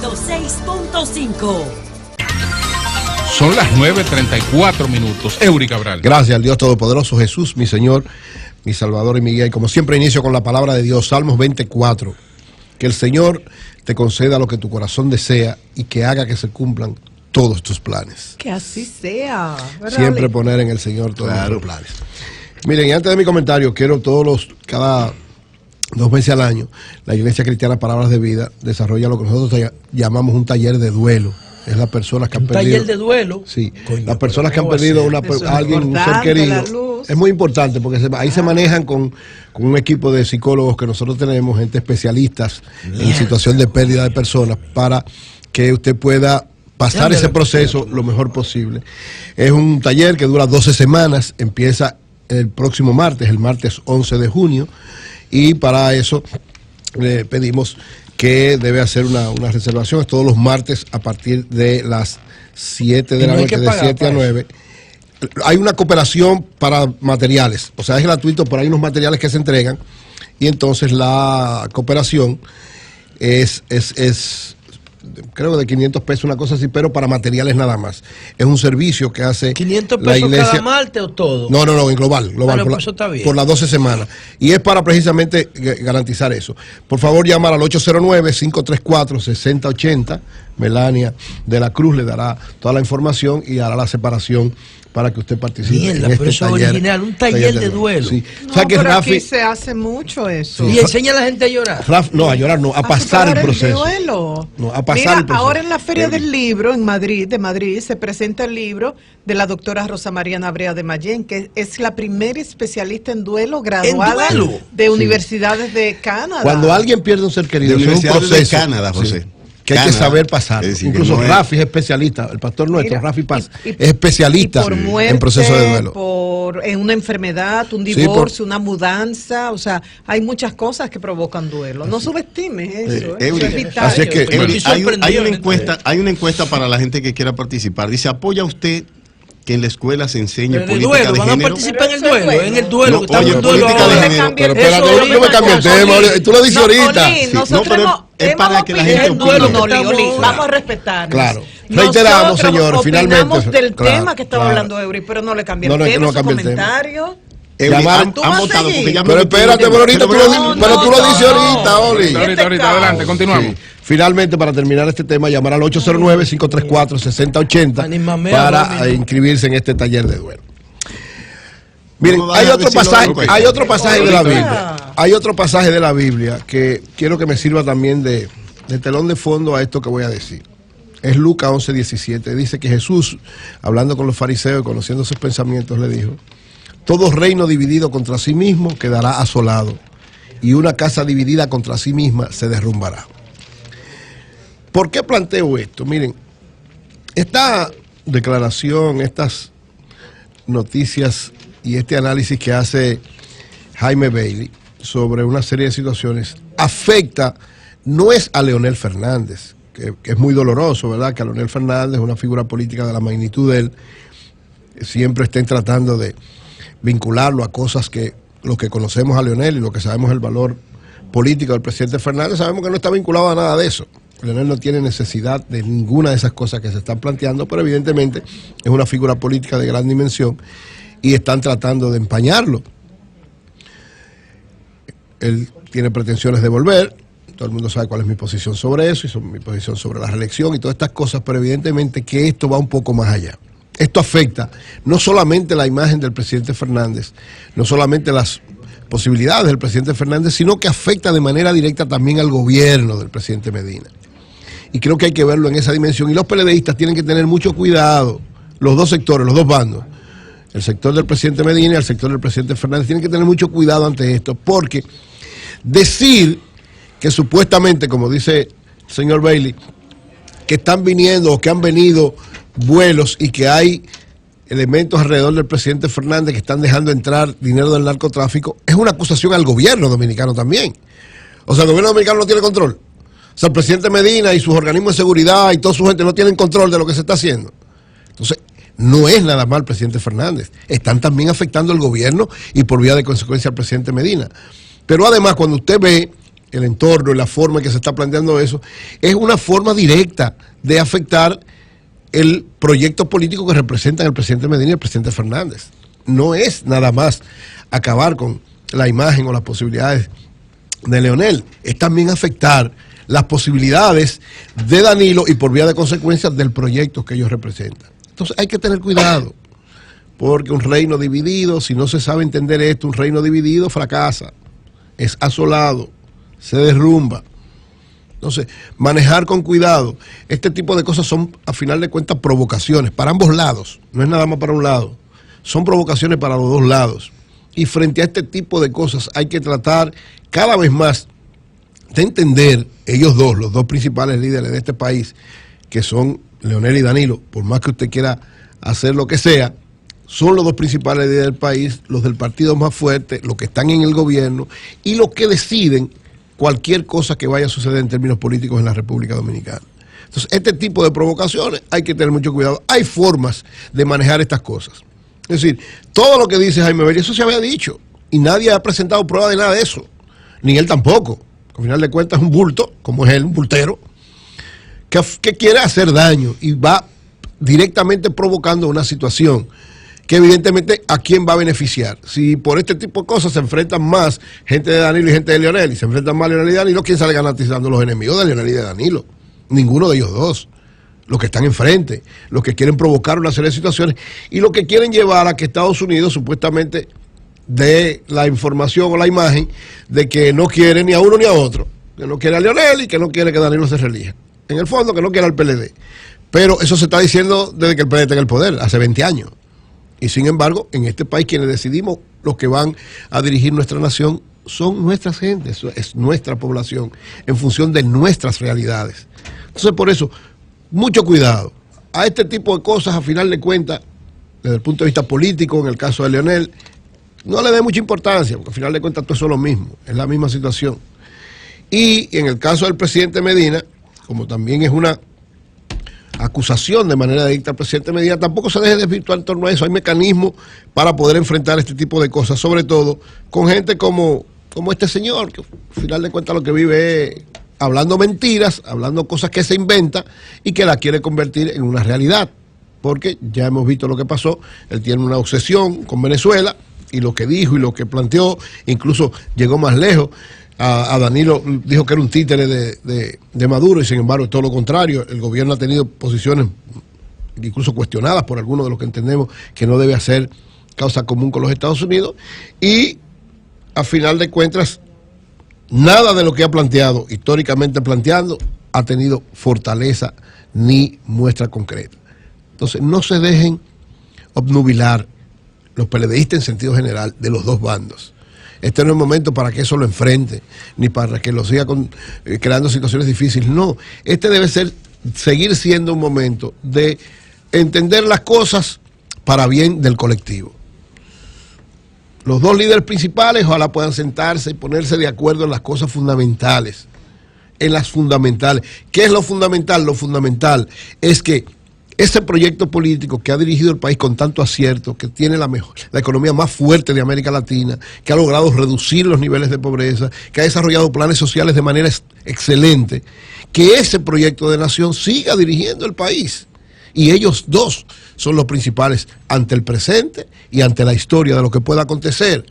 106.5. Son las 9:34. Eury Cabral. Gracias al Dios Todopoderoso, Jesús, mi Señor, mi Salvador y mi guía. Y como siempre inicio con la palabra de Dios, Salmos 24. Que el Señor te conceda lo que tu corazón desea y que haga que se cumplan todos tus planes. Que así sea. Siempre poner en el Señor todos los planes. Miren, y antes de mi comentario, quiero cada 2 meses al año, la Iglesia Cristiana Palabras de Vida desarrolla lo que nosotros llamamos un taller de duelo. Es las personas que han perdido. ¿Un taller de duelo? Sí, las personas que han perdido a alguien, un ser querido. Es muy importante porque ahí se manejan con un equipo de psicólogos que nosotros tenemos, gente especialistas en situación de pérdida de personas, para que usted pueda pasar ese proceso lo mejor posible. Es un taller que dura 12 semanas, empieza el próximo martes, el martes 11 de junio, y para eso le pedimos que debe hacer una reservación. Es todos los martes a partir de las 7 de la noche, de 7 a 9. Hay una cooperación para materiales, o sea, es gratuito, pero hay unos materiales que se entregan, y entonces la cooperación es creo de 500 pesos, una cosa así, pero para materiales nada más. Es un servicio que hace 500 la pesos iglesia. ¿Cada martes o todo? No, en global. Pues eso está bien. Por las 12 semanas. Y es para precisamente garantizar eso. Por favor, llamar al 809-534-6080. Melania de la Cruz le dará toda la información y hará la separación para que usted participe en este eso taller. Original, un taller de duelo. Sí. No, o sea que pero Rafi, aquí se hace mucho eso. Y enseña a la gente a llorar. No, a llorar no, a pasar el proceso. No, a pasar el proceso. Ahora en la Feria del Libro de Madrid, se presenta el libro de la doctora Rosa María Nabrea de Mayén, que es la primera especialista en duelo graduada de universidades de Canadá. Cuando alguien pierde un ser querido, de es un proceso de Canadá, José. Que hay que saber pasar. Incluso no Rafi es especialista, el pastor nuestro, Rafi Paz, es especialista en proceso de duelo. En una enfermedad, un divorcio, una mudanza, o sea, hay muchas cosas que provocan duelo. No subestimes eso. Eso es vital. Así es que hay una encuesta para la gente que quiera participar. Dice, ¿apoya usted que en la escuela se enseñe política de género? ¿Van a participar en el duelo? En el duelo, no, que estamos en duelo política de ahora. género. Pero espérate, no me cambies el tema, tú lo dices ahorita. Nosotros es para que la gente opine. Vamos a respetarnos. Claro. Reiteramos, señor, finalmente. Opinamos del tema que estaba hablando Eury, pero no le cambié el tema, su comentario. Han votado porque ya me... Pero espérate, pero ahorita tú lo dices ahorita, Oli. Ahorita, adelante, continuamos. Sí. Finalmente, para terminar este tema, llamar al 809-534-6080 para inscribirse en este taller de duelo. Miren, hay otro pasaje de la Biblia. Hay otro pasaje de la Biblia que quiero que me sirva también de telón de fondo a esto que voy a decir. Es Lucas 11:17. Dice que Jesús, hablando con los fariseos y conociendo sus pensamientos, le dijo: todo reino dividido contra sí mismo quedará asolado, y una casa dividida contra sí misma se derrumbará. ¿Por qué planteo esto? Miren, esta declaración, estas noticias y este análisis que hace Jaime Bailey sobre una serie de situaciones afecta, no es a Leonel Fernández, que es muy doloroso, ¿verdad? Que a Leonel Fernández, una figura política de la magnitud de él, siempre estén tratando de vincularlo a cosas que los que conocemos a Leonel y lo que sabemos el valor político del presidente Fernández, sabemos que no está vinculado a nada de eso. Leonel no tiene necesidad de ninguna de esas cosas que se están planteando, pero evidentemente es una figura política de gran dimensión y están tratando de empañarlo. Él tiene pretensiones de volver, todo el mundo sabe cuál es mi posición sobre eso, y mi posición sobre la reelección y todas estas cosas, pero evidentemente que esto va un poco más allá. Esto afecta no solamente la imagen del presidente Fernández, no solamente las posibilidades del presidente Fernández, sino que afecta de manera directa también al gobierno del presidente Medina. Y creo que hay que verlo en esa dimensión. Y los PLDistas tienen que tener mucho cuidado, los dos sectores, los dos bandos, el sector del presidente Medina y el sector del presidente Fernández, tienen que tener mucho cuidado ante esto, porque decir que supuestamente, como dice el señor Bailey, que están viniendo o que han venido vuelos y que hay elementos alrededor del presidente Fernández que están dejando entrar dinero del narcotráfico, es una acusación al gobierno dominicano también. O sea, el gobierno dominicano no tiene control. O sea, el presidente Medina y sus organismos de seguridad y toda su gente no tienen control de lo que se está haciendo. Entonces, no es nada más el presidente Fernández. Están también afectando al gobierno y por vía de consecuencia al presidente Medina. Pero además, cuando usted ve el entorno y la forma en que se está planteando eso, es una forma directa de afectar el proyecto político que representan el presidente Medina y el presidente Fernández. No es nada más acabar con la imagen o las posibilidades de Leonel, es también afectar las posibilidades de Danilo y por vía de consecuencia del proyecto que ellos representan. Entonces hay que tener cuidado, porque un reino dividido, si no se sabe entender esto, un reino dividido fracasa, es asolado, se derrumba. Entonces, manejar con cuidado. Este tipo de cosas son, a final de cuentas, provocaciones para ambos lados. No es nada más para un lado. Son provocaciones para los dos lados. Y frente a este tipo de cosas hay que tratar cada vez más de entender, ellos dos, los dos principales líderes de este país, que son Leonel y Danilo, por más que usted quiera hacer lo que sea, son los dos principales líderes del país, los del partido más fuerte, los que están en el gobierno y los que deciden cualquier cosa que vaya a suceder en términos políticos en la República Dominicana. Entonces, este tipo de provocaciones hay que tener mucho cuidado. Hay formas de manejar estas cosas. Es decir, todo lo que dice Jaime Beris, eso se había dicho, y nadie ha presentado prueba de nada de eso, ni él tampoco. Al final de cuentas es un bulto, como es él, un bultero, que quiere hacer daño y va directamente provocando una situación que evidentemente a quién va a beneficiar. Si por este tipo de cosas se enfrentan más gente de Danilo y gente de Leonel, y se enfrentan más Leonel y Danilo, ¿quién sale garantizando los enemigos de Leonel y de Danilo? Ninguno de ellos dos. Los que están enfrente, los que quieren provocar una serie de situaciones y los que quieren llevar a que Estados Unidos supuestamente dé la información o la imagen de que no quiere ni a uno ni a otro, que no quiere a Leonel y que no quiere que Danilo se reelija. En el fondo, que no quiere al PLD. Pero eso se está diciendo desde que el PLD está en el poder, hace 20 años. Y sin embargo, en este país quienes decidimos los que van a dirigir nuestra nación son nuestras gentes, es nuestra población, en función de nuestras realidades. Entonces, por eso, mucho cuidado. A este tipo de cosas, a final de cuentas, desde el punto de vista político, en el caso de Leonel, no le dé mucha importancia, porque al final de cuentas todo es lo mismo, es la misma situación. Y en el caso del presidente Medina, como también es una acusación de manera directa al presidente Medina, tampoco se deje desvirtuar en torno a eso. Hay mecanismos para poder enfrentar este tipo de cosas, sobre todo con gente como este señor, que al final de cuentas lo que vive es hablando mentiras, hablando cosas que se inventa y que la quiere convertir en una realidad, porque ya hemos visto lo que pasó. Él tiene una obsesión con Venezuela y lo que dijo y lo que planteó, incluso llegó más lejos. A Danilo dijo que era un títere de Maduro y sin embargo es todo lo contrario. El gobierno ha tenido posiciones incluso cuestionadas por algunos de los que entendemos que no debe hacer causa común con los Estados Unidos, y a final de cuentas nada de lo que ha planteado, históricamente planteando, ha tenido fortaleza ni muestra concreta. Entonces no se dejen obnubilar los PLDistas en sentido general de los dos bandos. Este no es el momento para que eso lo enfrente, ni para que lo siga creando situaciones difíciles. No, este debe seguir siendo un momento de entender las cosas para bien del colectivo. Los dos líderes principales ojalá puedan sentarse y ponerse de acuerdo en las cosas fundamentales. En las fundamentales. ¿Qué es lo fundamental? Lo fundamental es que ese proyecto político que ha dirigido el país con tanto acierto, que tiene la economía más fuerte de América Latina, que ha logrado reducir los niveles de pobreza, que ha desarrollado planes sociales de manera excelente, que ese proyecto de nación siga dirigiendo el país. Y ellos dos son los principales ante el presente y ante la historia de lo que pueda acontecer.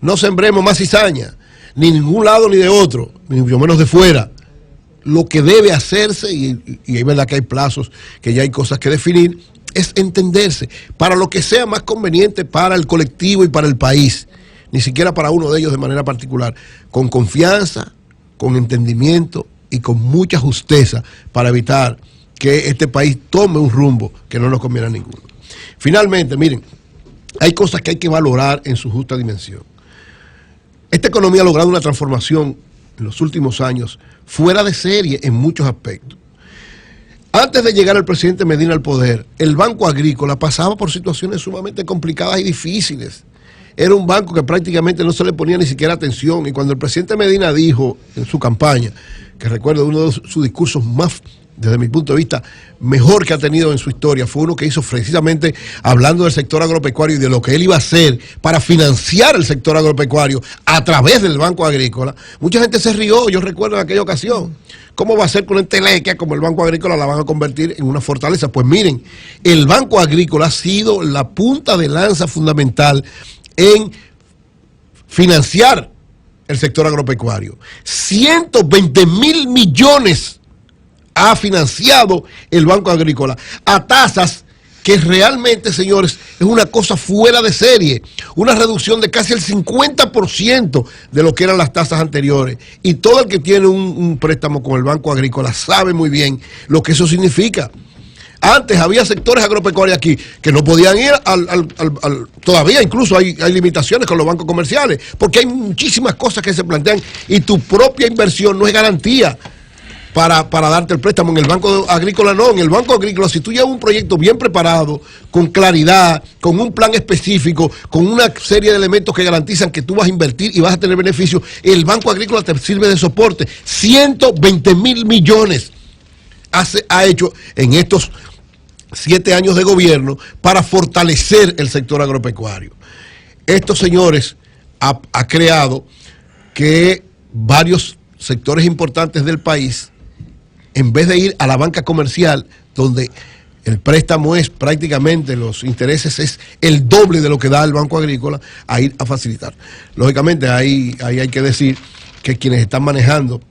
No sembremos más cizaña, ni de ningún lado ni de otro, ni mucho menos de fuera. Lo que debe hacerse, y es verdad que hay plazos, que ya hay cosas que definir, es entenderse para lo que sea más conveniente para el colectivo y para el país, ni siquiera para uno de ellos de manera particular, con confianza, con entendimiento y con mucha justeza para evitar que este país tome un rumbo que no nos conviene a ninguno. Finalmente, miren, hay cosas que hay que valorar en su justa dimensión. Esta economía ha logrado una transformación en los últimos años fuera de serie en muchos aspectos. Antes de llegar el presidente Medina al poder, el Banco Agrícola pasaba por situaciones sumamente complicadas y difíciles. Era un banco que prácticamente no se le ponía ni siquiera atención, y cuando el presidente Medina dijo en su campaña, que recuerdo uno de sus discursos más desde mi punto de vista, mejor que ha tenido en su historia, fue uno que hizo precisamente hablando del sector agropecuario y de lo que él iba a hacer para financiar el sector agropecuario a través del Banco Agrícola. Mucha gente se rió, yo recuerdo en aquella ocasión. ¿Cómo va a ser que una entelequia como el Banco Agrícola la van a convertir en una fortaleza? Pues miren, el Banco Agrícola ha sido la punta de lanza fundamental en financiar el sector agropecuario. 120.000 millones ha financiado el Banco Agrícola a tasas que realmente, señores, es una cosa fuera de serie, una reducción de casi el 50% de lo que eran las tasas anteriores. Y todo el que tiene un préstamo con el Banco Agrícola sabe muy bien lo que eso significa. Antes había sectores agropecuarios aquí que no podían ir todavía incluso hay limitaciones con los bancos comerciales, porque hay muchísimas cosas que se plantean y tu propia inversión no es garantía para darte el préstamo. En el Banco Agrícola no, en el Banco Agrícola si tú llevas un proyecto bien preparado, con claridad, con un plan específico, con una serie de elementos que garantizan que tú vas a invertir y vas a tener beneficios, el Banco Agrícola te sirve de soporte. 120.000 millones ha hecho en estos 7 años de gobierno para fortalecer el sector agropecuario. Estos señores ha creado que varios sectores importantes del país, en vez de ir a la banca comercial, donde el préstamo es prácticamente, los intereses es el doble de lo que da el Banco Agrícola, a ir a facilitar. Lógicamente, ahí hay que decir que quienes están manejando,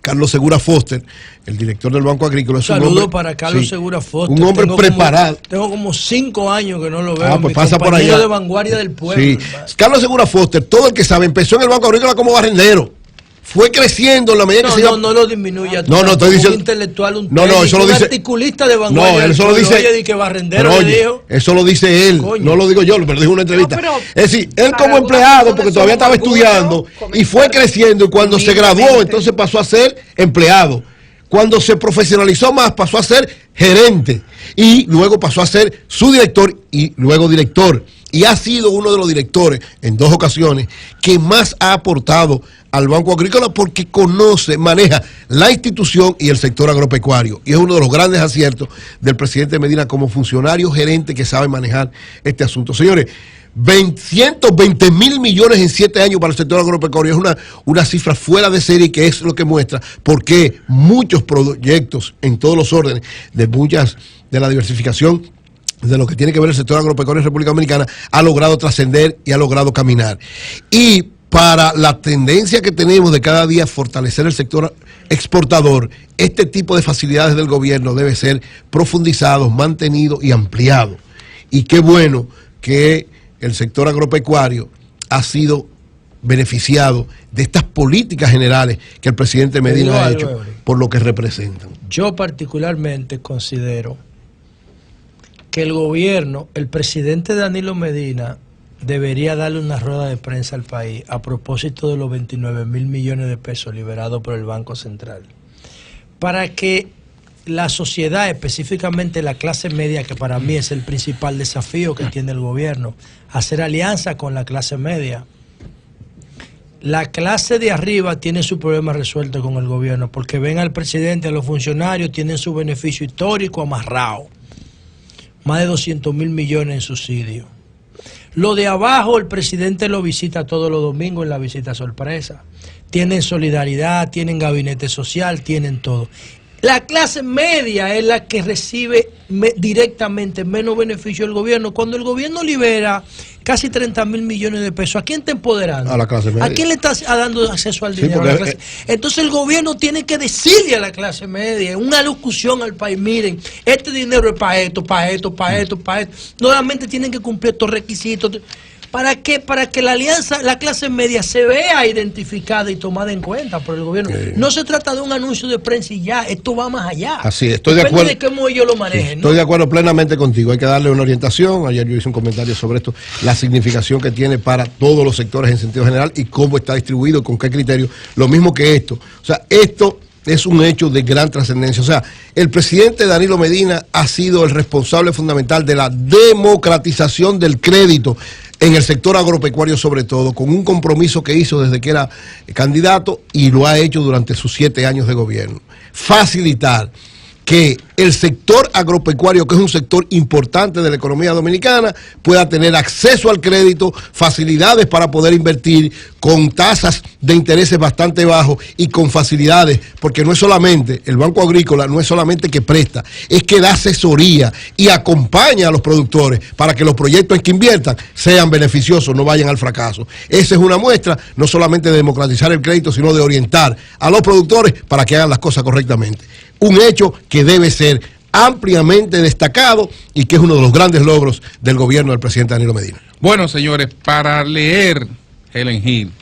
Carlos Segura Foster, el director del Banco Agrícola, es un hombre... Saludo para Carlos Segura Foster. Un hombre preparado. Tengo como 5 años que no lo veo. Pues pasa por allá. De vanguardia del pueblo. Sí. Carlos Segura Foster, todo el que sabe, empezó en el Banco Agrícola como barrendero. Fue creciendo en la medida que se iba... No lo disminuya. No, estoy diciendo... Un intelectual, un técnico, eso lo dice... articulista de vanguardia. No, él solo dice... Oye, que barrendero le dijo. Eso lo dice él, coño. No lo digo yo, me lo dijo en una entrevista. No, es decir, él como empleado, porque todavía estaba estudiando, y fue creciendo, y cuando se graduó, entonces pasó a ser empleado. Cuando se profesionalizó más, pasó a ser gerente, y luego pasó a ser su director, y luego director. Y ha sido uno de los directores, en 2 ocasiones, que más ha aportado al Banco Agrícola porque conoce, maneja la institución y el sector agropecuario. Y es uno de los grandes aciertos del presidente Medina como funcionario gerente que sabe manejar este asunto. Señores, 120.000 millones en 7 años para el sector agropecuario es una cifra fuera de serie, que es lo que muestra por qué muchos proyectos en todos los órdenes de la diversificación de lo que tiene que ver el sector agropecuario en República Dominicana ha logrado trascender y ha logrado caminar. Y para la tendencia que tenemos de cada día fortalecer el sector exportador, este tipo de facilidades del gobierno debe ser profundizado, mantenido y ampliado. Y qué bueno que el sector agropecuario ha sido beneficiado de estas políticas generales que el presidente Medina ha hecho por lo que representan. Yo particularmente considero que el gobierno, el presidente Danilo Medina, debería darle una rueda de prensa al país a propósito de los 29.000 millones de pesos liberados por el Banco Central, para que la sociedad, específicamente la clase media, que para mí es el principal desafío que tiene el gobierno, hacer alianza con la clase media. La clase de arriba tiene su problema resuelto con el gobierno, porque ven al presidente, a los funcionarios, tienen su beneficio histórico amarrado. Más de 200.000 millones en subsidios. Lo de abajo, el presidente lo visita todos los domingos en la visita sorpresa. Tienen solidaridad, tienen gabinete social, tienen todo. La clase media es la que recibe directamente menos beneficio del gobierno. Cuando el gobierno libera casi 30.000 millones de pesos, ¿a quién está empoderando? A la clase media. ¿A quién le está dando acceso al dinero? Sí, a la clase? Entonces el gobierno tiene que decirle a la clase media, una locución al país: miren, este dinero es para esto, para esto, para esto, para esto. Nuevamente tienen que cumplir estos requisitos. ¿Para qué? Para que la alianza, la clase media se vea identificada y tomada en cuenta por el gobierno. No se trata de un anuncio de prensa y ya, esto va más allá. Así, estoy de acuerdo. Depende de cómo ellos lo manejen. Sí, estoy de acuerdo plenamente contigo. Hay que darle una orientación. Ayer yo hice un comentario sobre esto, la significación que tiene para todos los sectores en sentido general y cómo está distribuido, con qué criterio. Lo mismo que esto. O sea, esto es un hecho de gran trascendencia. O sea, el presidente Danilo Medina ha sido el responsable fundamental de la democratización del crédito en el sector agropecuario, sobre todo, con un compromiso que hizo desde que era candidato y lo ha hecho durante sus 7 años de gobierno. Facilitar que el sector agropecuario, que es un sector importante de la economía dominicana, pueda tener acceso al crédito, facilidades para poder invertir con tasas de intereses bastante bajos y con facilidades, porque no es solamente, el Banco Agrícola no es solamente que presta, es que da asesoría y acompaña a los productores para que los proyectos en que inviertan sean beneficiosos, no vayan al fracaso. Esa es una muestra no solamente de democratizar el crédito, sino de orientar a los productores para que hagan las cosas correctamente. Un hecho que debe ser ampliamente destacado y que es uno de los grandes logros del gobierno del presidente Danilo Medina. Bueno, señores, para leer Helen Hill